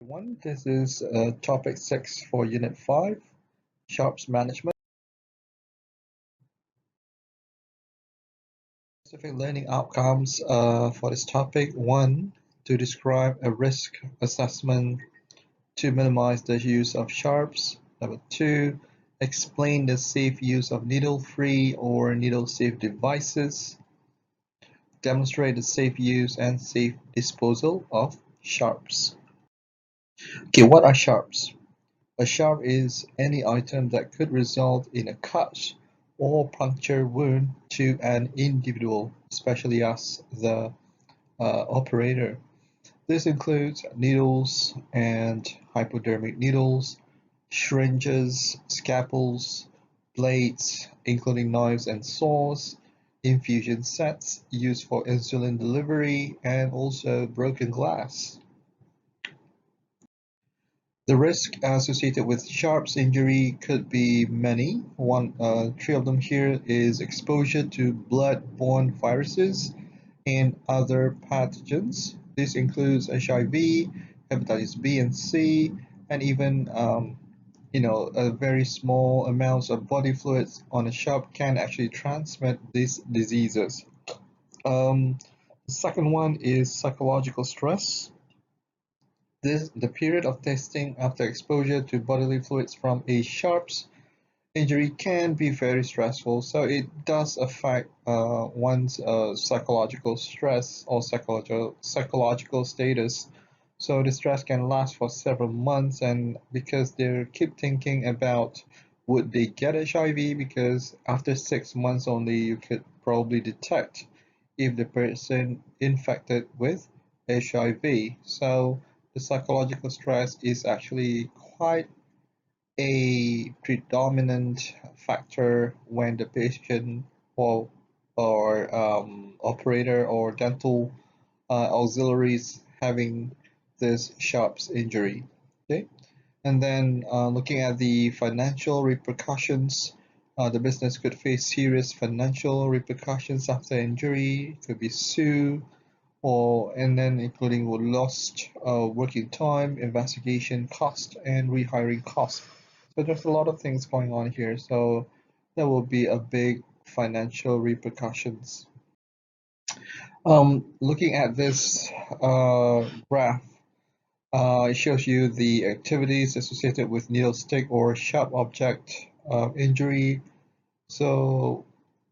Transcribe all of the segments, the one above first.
everyone. This is topic 6 for Unit 5, Sharps Management. Specific learning outcomes for this topic. 1. To describe a risk assessment to minimize the use of Sharps. Number 2. Explain the safe use of needle-free or needle-safe devices. Demonstrate the safe use and safe disposal of Sharps. Okay, what are Sharps? A sharp is any item that could result in a cut or puncture wound to an individual, especially as the operator. This includes needles and hypodermic needles, syringes, scalpels, blades, including knives and saws, infusion sets used for insulin delivery, and also broken glass. The risk associated with Sharps injury could be many. Three of them here is exposure to blood-borne viruses and other pathogens. This includes HIV, hepatitis B and C, and even a very small amounts of body fluids on a sharp can actually transmit these diseases. The second one is psychological stress. The period of testing after exposure to bodily fluids from a Sharps injury can be very stressful, so it does affect one's psychological stress or psychological status. So the stress can last for several months, and because they keep thinking about would they get HIV, because after 6 months only you could probably detect if the person infected with HIV. So the psychological stress is actually quite a predominant factor when the patient or operator or dental auxiliaries having this Sharps injury. Okay, and then looking at the financial repercussions, the business could face serious financial repercussions after injury. It could be sued, and then including lost working time, investigation cost, and rehiring cost. So there's a lot of things going on here. So there will be a big financial repercussions. Looking at this graph, it shows you the activities associated with needle stick or sharp object injury. So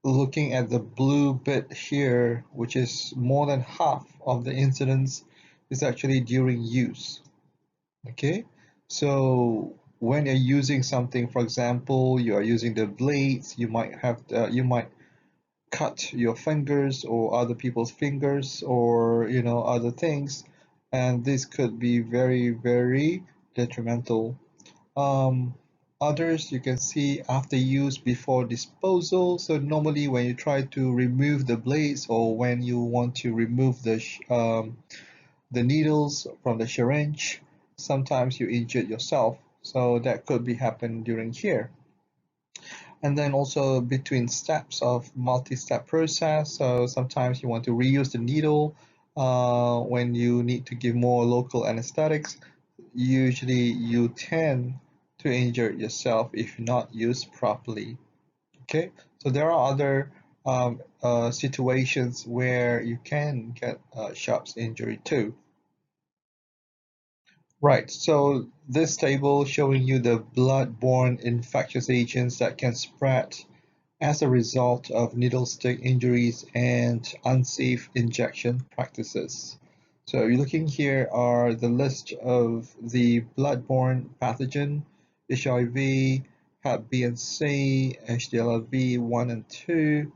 looking at the blue bit here, which is more than half of the incidents, is actually during use. Okay, so when you're using something, for example, you are using the blades, you might cut your fingers or other people's fingers, or other things, and this could be very, very detrimental. um, Others you can see after use, before disposal. So normally when you try to remove the blades, or when you want to remove the needles from the syringe, sometimes you injured yourself, so that could be happen during here. And then also between steps of multi-step process, so sometimes you want to reuse the needle when you need to give more local anesthetics. Usually you tend to injure yourself if not used properly. Okay, so there are other situations where you can get Sharps injury too. Right, so this table showing you the blood-borne infectious agents that can spread as a result of needle stick injuries and unsafe injection practices. So you're looking here are the list of the blood-borne pathogen: HIV, Hep B and C, HDLV 1 and 2,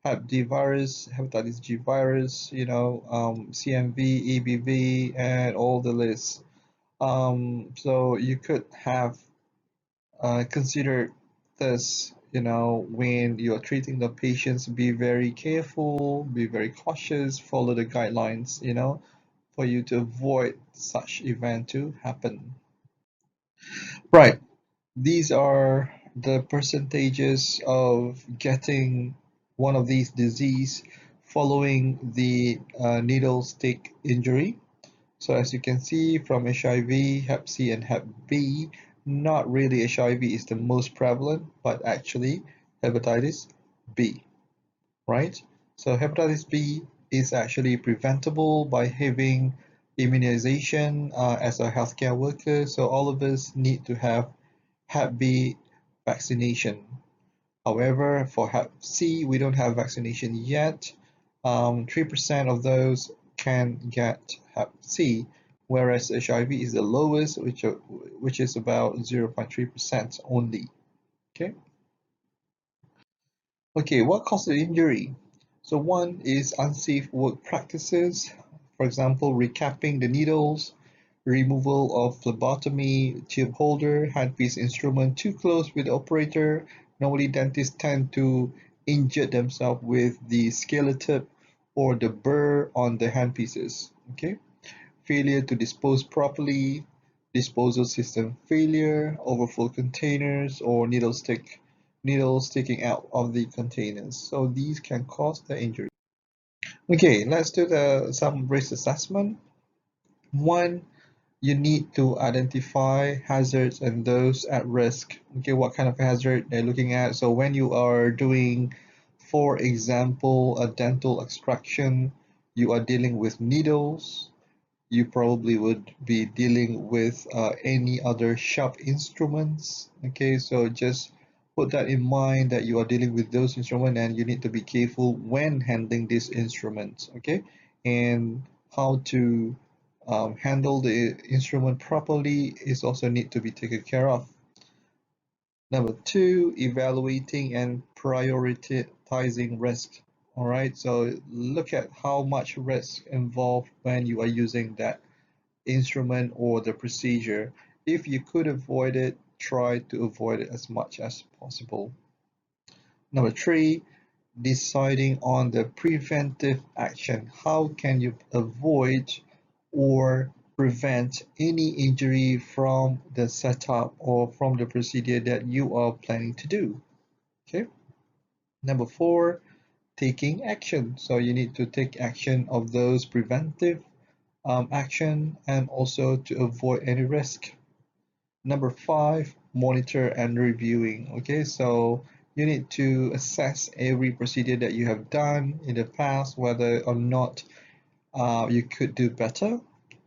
Hep D virus, hepatitis G virus, CMV, EBV, and all the lists. So you could have considered this, when you're treating the patients. Be very careful, be very cautious, follow the guidelines, for you to avoid such event to happen. Right, these are the percentages of getting one of these disease following the needle stick injury. So as you can see from HIV, Hep C, and Hep B, not really HIV is the most prevalent, but actually hepatitis B, right? So hepatitis B is actually preventable by having immunization as a healthcare worker. So all of us need to have Hep B vaccination. However, for Hep C, we don't have vaccination yet. 3% of those can get Hep C, whereas HIV is the lowest, which is about 0.3% only. Okay. Okay, what causes injury? So one is unsafe work practices, for example, recapping the needles, removal of phlebotomy tube holder, handpiece instrument too close with the operator. Normally dentists tend to injure themselves with the scalar tip or the burr on the handpieces. Okay, failure to dispose properly, disposal system failure, overfull containers, or needles sticking out of the containers. So these can cause the injury. Okay, let's do some risk assessment. One, you need to identify hazards and those at risk. Okay, what kind of hazard they're looking at. So when you are doing, for example, a dental extraction, you are dealing with needles, you probably would be dealing with any other sharp instruments. Okay, so just put that in mind that you are dealing with those instruments and you need to be careful when handling these instruments. Okay, and how to handle the instrument properly is also need to be taken care of. Number two, evaluating and prioritizing risk. All right, so look at how much risk involved when you are using that instrument or the procedure. If you could avoid it, try to avoid it as much as possible. Number three, deciding on the preventive action. How can you avoid or prevent any injury from the setup or from the procedure that you are planning to do? Okay. Number four, taking action. So you need to take action of those preventive action and also to avoid any risk. Number five, monitor and reviewing. Okay, so you need to assess every procedure that you have done in the past, whether or not you could do better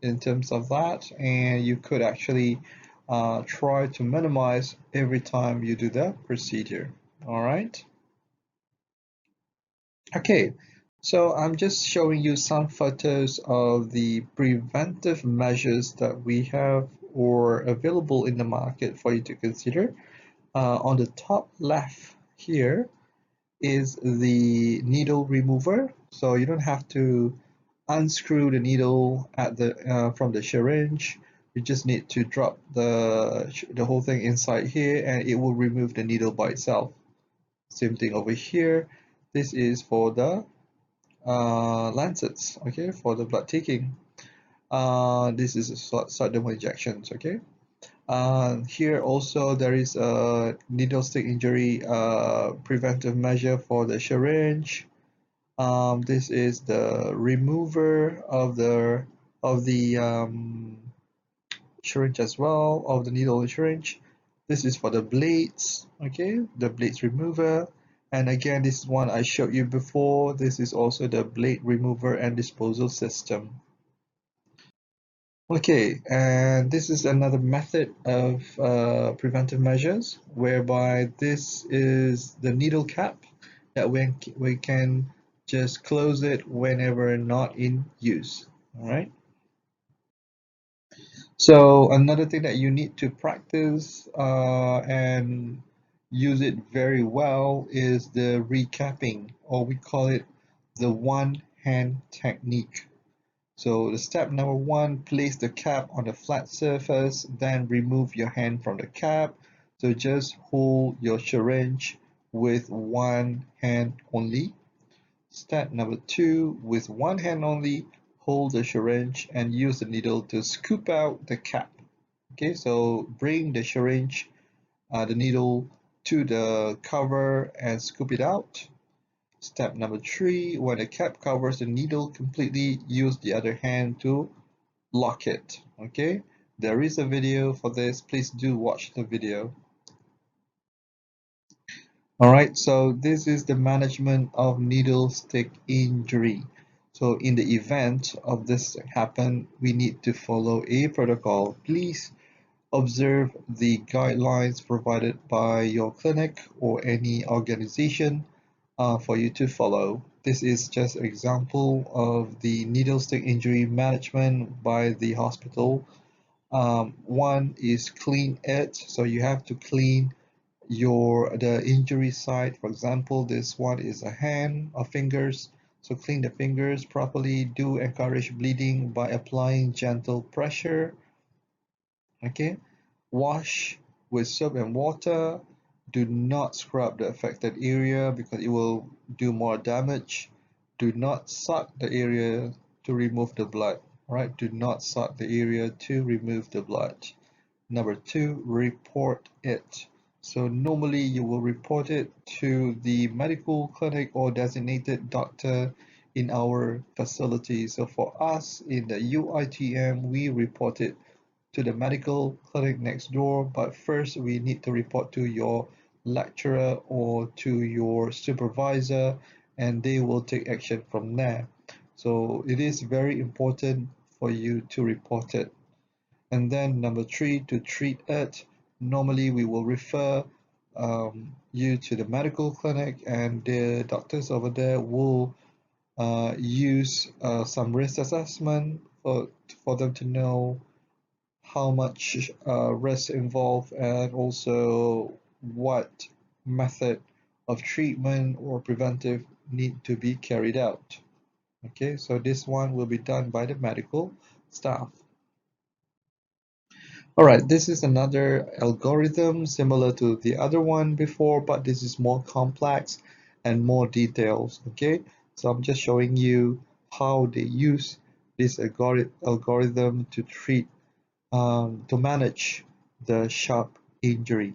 in terms of that, and you could actually try to minimize every time you do the procedure. All right. Okay, so I'm just showing you some photos of the preventive measures that we have or available in the market for you to consider. On the top left here is the needle remover. So you don't have to unscrew the needle at from the syringe. You just need to drop the whole thing inside here and it will remove the needle by itself. Same thing over here. This is for the lancets, okay, for the blood taking. This is a subdermal injections, okay. Here also there is a needle stick injury preventive measure for the syringe. This is the remover of the syringe as well, of the needle and syringe. This is for the blades, okay, the blades remover. And again, this is one I showed you before. This is also the blade remover and disposal system. Okay, and this is another method of preventive measures, whereby this is the needle cap that we can just close it whenever not in use. All right. So another thing that you need to practice and use it very well is the recapping, or we call it the one hand technique. So the step number one, place the cap on a flat surface, then remove your hand from the cap. So just hold your syringe with one hand only. Step number two, with one hand only, hold the syringe and use the needle to scoop out the cap. Okay, so bring the syringe, the needle to the cover and scoop it out. Step number three, when the cap covers the needle completely, use the other hand to lock it. Okay, there is a video for this. Please do watch the video. Alright, so this is the management of needle stick injury. So in the event of this happen, we need to follow a protocol. Please observe the guidelines provided by your clinic or any organization for you to follow. This is just an example of the needle stick injury management by the hospital. One is clean it, so you have to clean the injury site. For example, this one is a hand or fingers, so clean the fingers properly. Do encourage bleeding by applying gentle pressure. Okay, wash with soap and water. Do not scrub the affected area because it will do more damage. Do not suck the area to remove the blood. Right, do not suck the area to remove the blood. Number two, report it. So normally you will report it to the medical clinic or designated doctor in our facility. So for us in the UITM, we report it to the medical clinic next door, but first we need to report to your lecturer or to your supervisor, and they will take action from there. So it is very important for you to report it. And then number three, to treat it. Normally we will refer you to the medical clinic, and the doctors over there will use some risk assessment for them to know how much risk involved and also what method of treatment or preventive need to be carried out. Okay, so this one will be done by the medical staff. All right, this is another algorithm similar to the other one before, but this is more complex and more details. Okay, so I'm just showing you how they use this algorithm to treat to manage the sharp injury.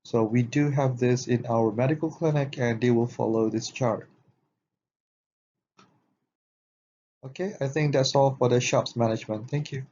So we do have this in our medical clinic, and they will follow this chart. Okay, I think that's all for the sharps management. Thank you.